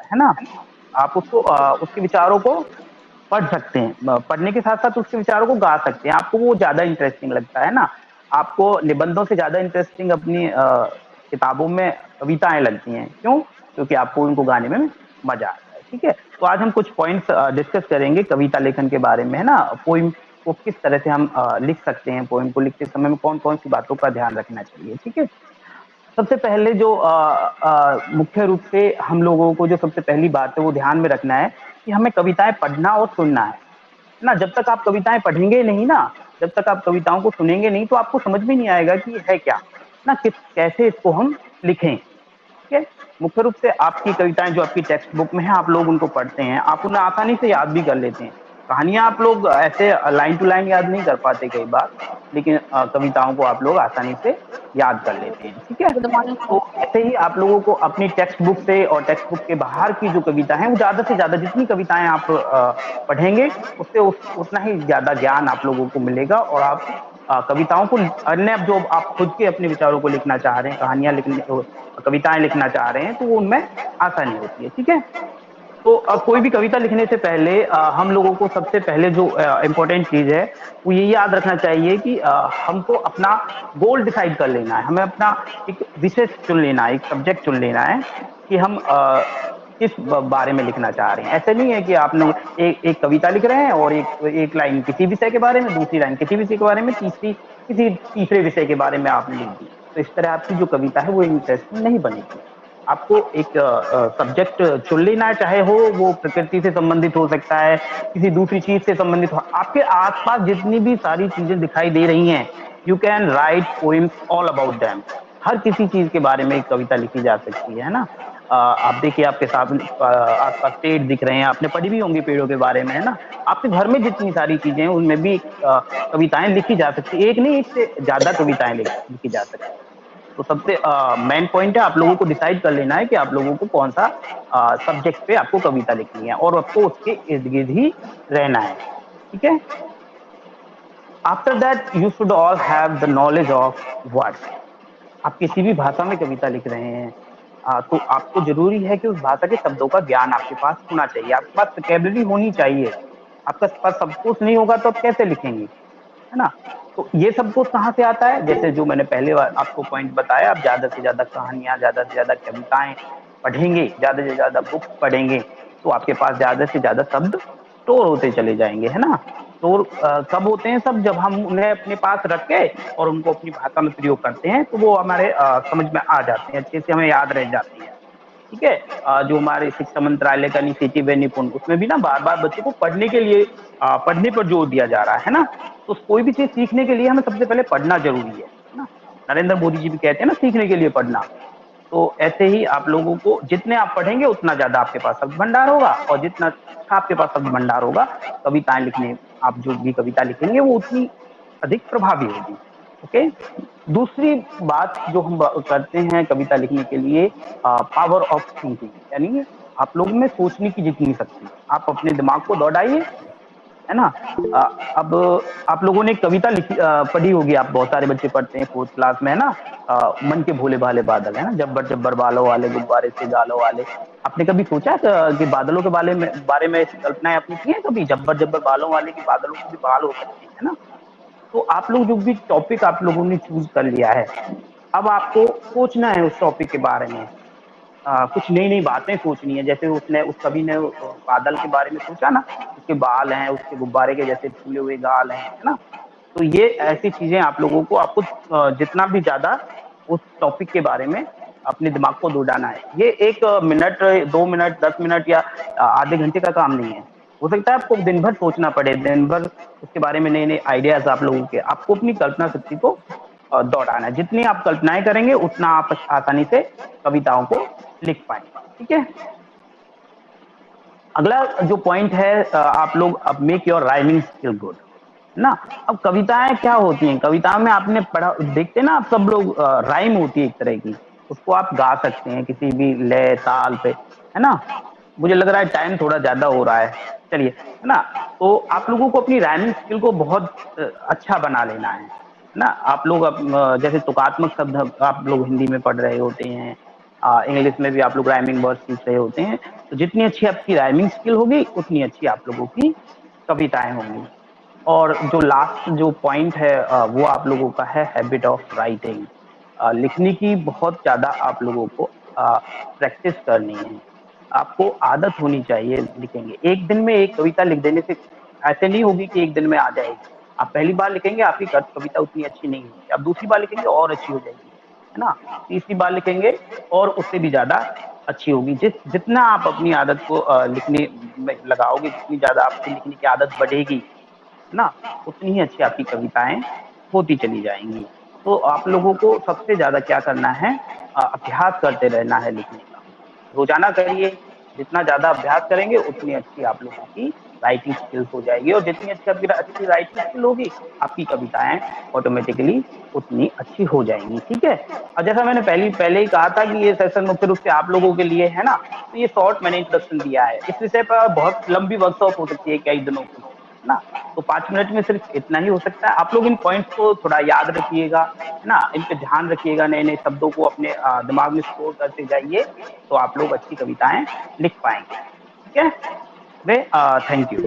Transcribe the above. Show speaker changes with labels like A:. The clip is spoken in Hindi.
A: है ना? आप उसको उसके विचारों को पढ़ सकते हैं। पढ़ने के साथ-साथ उसके विचारों को गा सकते हैं। आपको वो ज़्यादा इंटरेस्टिंग लगता है ना? आपको निबंधों से ज़्यादा इंटरेस्टिंग अपनी किताबों में कविताएँ लगती हैं। क्यों? क्योंकि आपको उनको गाने में मज़ा आता है, ठीक है? तो आज हम कुछ पॉइंट्स डिस्कस करेंगे कविता लेखन के बारे में, है ना? पोएम को किस तरह से हम लिख सकते हैं, पोएम को लिखते समय में कौन-कौन सी बातों का ध्यान रखना चाहिए, ठीक है? सबसे पहले जो मुख्य रूप से हम लोगों को जो सबसे पहली बात है वो ध्यान में रखना है कि हमें कविताएँ पढ़ना और सुनना है ना? जब तक आप कविताएँ पढ़ेंगे नहीं ना, जब तक आप कविताओं को सुनेंगे नहीं तो आपको समझ में नहीं आएगा कि ये है क्या? ना किस कैसे इसको हम लिखें, ठीक है? मुख्य रूप से आपकी कविताएँ जो आपकी टेक्स्ट बुक में है, आप लोग उनको पढ़ते हैं, आप उन्हें आसानी से याद भी कर लेते हैं। कहानियाँ आप लोग ऐसे लाइन टू लाइन याद नहीं कर पाते कई बार, लेकिन कविताओं को आप लोग आसानी से याद कर लेते हैं, ठीक है?
B: गुड मॉर्निंग
A: तो
B: सर।
A: ऐसे ही आप लोगों को अपनी टेक्स्ट बुक से और टेक्स्ट बुक के बाहर की जो कविता है, वो ज़्यादा से ज़्यादा जितनी कविताएँ आप पढ़ेंगे, उससे उतना ही ज़्यादा ज्ञान आप लोगों को मिलेगा और आप कविताओं को अन्य जो आप खुद के अपने विचारों को लिखना चाह रहे हैं, कहानियाँ लिखने कविताएँ लिखना चाह रहे हैं, तो वो उनमें आसानी होती है, ठीक है? तो कोई भी कविता लिखने से पहले हम लोगों को सबसे पहले जो इम्पोर्टेंट चीज़ है, वो ये याद रखना चाहिए कि हमको अपना गोल डिसाइड कर लेना है। हमें अपना एक विषय चुन लेना है, एक सब्जेक्ट चुन लेना है कि हम किस बारे में लिखना चाह रहे हैं। ऐसे नहीं है कि आप लोग एक एक कविता लिख रहे हैं और एक एक लाइन किसी विषय के बारे में, दूसरी लाइन किसी विषय के बारे में, तीसरी किसी तीसरे विषय के बारे में आपने लिख दी। तो इस तरह आपकी जो कविता है वो इंटरेस्टिंग नहीं बनेगी। आपको एक सब्जेक्ट चुन लेना है, चाहे हो वो प्रकृति से संबंधित हो सकता है, किसी दूसरी चीज़ से संबंधित हो। आपके आस-पास जितनी भी सारी चीज़ें दिखाई दे रही हैं, you can write poems all about them. हर किसी चीज़ के बारे में एक कविता लिखी जा सकती है ना? आप देखिए आपके सामने आस-पास पेड़ दिख रहे हैं, आपने पढ़ी भी होंगी पेड़ों के बारे में, है ना? आपके घर में जितनी सारी चीज़ें हैं, उनमें भी कविताएँ लिखी जा सकती हैं। एक नहीं, एक से ज़्यादा कविताएँ लिखी जा सकती हैं। तो सबसे मेन पॉइंट है आप लोगों को डिसाइड कर लेना है कि आप लोगों को कौन-सा सब्जेक्ट पे आपको कविता लिखनी है और आपको उसके इर्द-गिर्द ही रहना है, ठीक है? After that you should all have the knowledge of words. आप किसी भी भाषा में कविता लिख रहे हैं तो आपको ज़रूरी है कि उस भाषा के शब्दों का ज्ञान आपके पास होना चाहिए, आपके पास वोकैब्युलरी होनी चाहिए। आपके पास सब कुछ नहीं होगा तो आप कैसे लिखेंगे? है ना? तो ये सब कुछ कहाँ से आता है? जैसे जो मैंने पहले आपको पॉइंट बताया, आप ज़्यादा से ज़्यादा कहानियाँ, ज़्यादा से ज़्यादा कविताएँ पढ़ेंगे, ज़्यादा से ज़्यादा बुक्स पढ़ेंगे, तो आपके पास ज़्यादा से ज़्यादा शब्द स्टोर होते चले जाएँगे, है ना? स्टोर कब होते हैं सब? जब हम उन्हें अपने पास रख के और उनको अपनी भाषा में प्रयोग करते हैं, तो वो हमारे समझ में आ जाते हैं, अच्छे से हमें याद रह जाती हैं। ठीक है? जो हमारे शिक्षा मंत्रालय का इनिशिएटिव है निपुण, उसमें भी ना बार-बार बच्चों को पढ़ने के लिए पढ़ने पर जोर दिया जा रहा है ना? तो कोई भी चीज़ सीखने के लिए हमें सबसे पहले पढ़ना ज़रूरी है ना? नरेंद्र मोदी जी भी कहते हैं ना सीखने के लिए पढ़ना। तो ऐसे ही आप लोगों को जितने आप पढ़ेंगे उतना ज़्यादा आपके पास शब्द भंडार होगा और जितना अच्छा आपके पास शब्द भंडार होगा, कविताएँ लिखने आप जो भी कविता लिखेंगे वो उतनी अधिक प्रभावी होगी। ओके? दूसरी बात जो हम करते हैं कविता लिखने के लिए पावर ऑफ थिंकिंग यानी आप लोगों में सोचने की जितनी शक्ति आप अपने दिमाग को दौड़ाइए है ना? अ, अब आप लोगों ने कविता पढ़ी होगी आप बहुत सारे बच्चे पढ़ते हैं 4th क्लास में है ना? मन के भोले भाले बादल है ना? जब्बर जब्बर बालों वाले गुब्बारे से गालों वाले। आपने कभी सोचा कि बादलों के बारे में ऐसी कल्पनाएँ आपने की हैं कभी? जब्बर जब्बर बालों वाले कि बादलों के भी बाल हो सकते हैं, है ना? तो आप लोग जो भी टॉपिक आप लोगों ने चूज़ कर लिया है, अब आपको सोचना है उस टॉपिक के बारे में। कुछ नई-नई बातें सोचनी है, जैसे उस कवि ने बादल के बारे में सोचा ना, उसके बाल हैं, उसके गुब्बारे के जैसे फूले हुए गाल हैं, है ना? तो ये ऐसी चीज़ें आप लोगों को आपको जितना भी ज़्यादा उस टॉपिक के बारे में अपने दिमाग को दौड़ाना है। ये 1 मिनट, 2 मिनट, 10 मिनट या आधे घंटे का काम नहीं है। हो सकता है आपको दिन भर सोचना पड़े, दिन भर उसके बारे में नए-नए आइडियाज़ आप लोगों के आपको अपनी कल्पना शक्ति को दौड़ाना है। जितनी आप कल्पनाएँ करेंगे, उतना आप आसानी से कविताओं को लिख पाएँगे, ठीक है? अगला जो पॉइंट है आप लोग अब make your rhyming skill good, है ना? अब कविताएँ क्या होती हैं? कविताओं में आपने पढ़ा देखते हैं ना आप सब लोग राइम होती है एक तरह की, उसको आप गा सकते हैं किसी भी लय, ताल पे, है ना? मुझे लग रहा है टाइम थोड़ा ज़्यादा हो रहा है, चलिए, है ना? तो आप लोगों को अपनी राइमिंग स्किल को बहुत अच्छा बना लेना है ना? आप लोग जैसे तुकात्मक शब्द आप लोग हिंदी में पढ़ रहे होते हैं, इंग्लिश में भी आप लोग राइमिंग वर्ड सीख रहे होते हैं, तो जितनी अच्छी आपकी राइमिंग स्किल होगी, उतनी अच्छी आप लोगों की कविताएँ होंगी। और जो लास्ट जो पॉइंट है वो आप लोगों का है हैबिट ऑफ राइटिंग। लिखने की बहुत ज़्यादा आप लोगों को प्रैक्टिस करनी है। आपको आदत होनी चाहिए लिखेंगे। एक दिन में एक कविता लिख देने से ऐसे नहीं होगी कि एक दिन में आ जाएगी। आप पहली बार लिखेंगे, आपकी कविता उतनी अच्छी नहीं होगी। आप दूसरी बार लिखेंगे और अच्छी हो जाएगी, है ना? तीसरी बार लिखेंगे और उससे भी ज़्यादा अच्छी होगी। जितना आप अपनी आदत को लिखने में लगाओगे, जितनी ज़्यादा आपकी लिखने की आदत बढ़ेगी, है ना? उतनी ही अच्छी आपकी कविताएँ होती चली जाएँगी। तो आप लोगों को सबसे ज़्यादा क्या करना है, अभ्यास करते रहना है लिखने का। रोज़ाना करिए, जितना ज़्यादा अभ्यास करेंगे उतनी अच्छी आप लोगों की राइटिंग स्किल्स हो जाएगी, और जितनी अच्छी राइटिंग स्किल होगी, आपकी कविताएँ ऑटोमैटिकली उतनी अच्छी हो जाएँगी, ठीक है? और जैसा मैंने पहले ही कहा था कि ये सेशन मुख्य रूप से आप लोगों के लिए है ना, तो ये शॉर्ट मैंने इंट्रोडक्शन दिया है। इस विषय पर बहुत लंबी वर्कशॉप हो सकती है कई दिनों की, है ना? तो 5 मिनट में सिर्फ इतना ही हो सकता है। आप लोग इन पॉइंट्स को थोड़ा याद रखिएगा, है ना? इन पे ध्यान रखिएगा, नए-नए शब्दों को अपने दिमाग में स्टोर करते जाइए, तो आप लोग अच्छी कविताएँ लिख पाएँगे। ठीक है? वे थैंक यू।